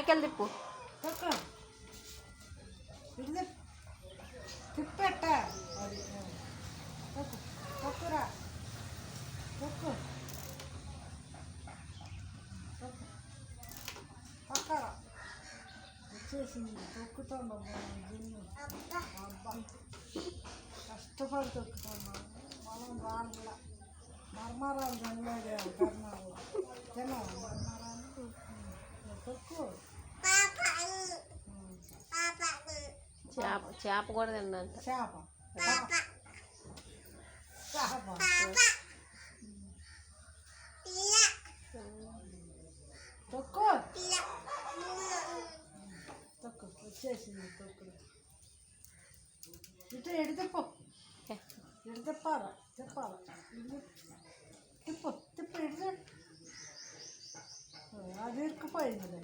వెనకెళ్ళి తిప్పు. తొక్కు ఇది తిప్పెట్ట అది తొక్కు తొక్కురా తొక్కు తొక్కు పక్కరా వచ్చేసింది తొక్కుతున్నాం జిన్ను. అబ్బా కష్టపడి తొక్కుతున్నాం మనం రాళ్ళ మర్మరాలు తినలేదు కర్ణాలు తిన్నావు మర్మరాలు తొక్కు. చేప కూడా తిందంట. చేప చేప తొక్కు తొక్కు వచ్చేసింది తొక్కు. ఇటు ఎడు తిప్పు ఎడు తిప్పాలా తిప్పు తిప్పు ఎడు అది ఇరుక్కుపోయింది.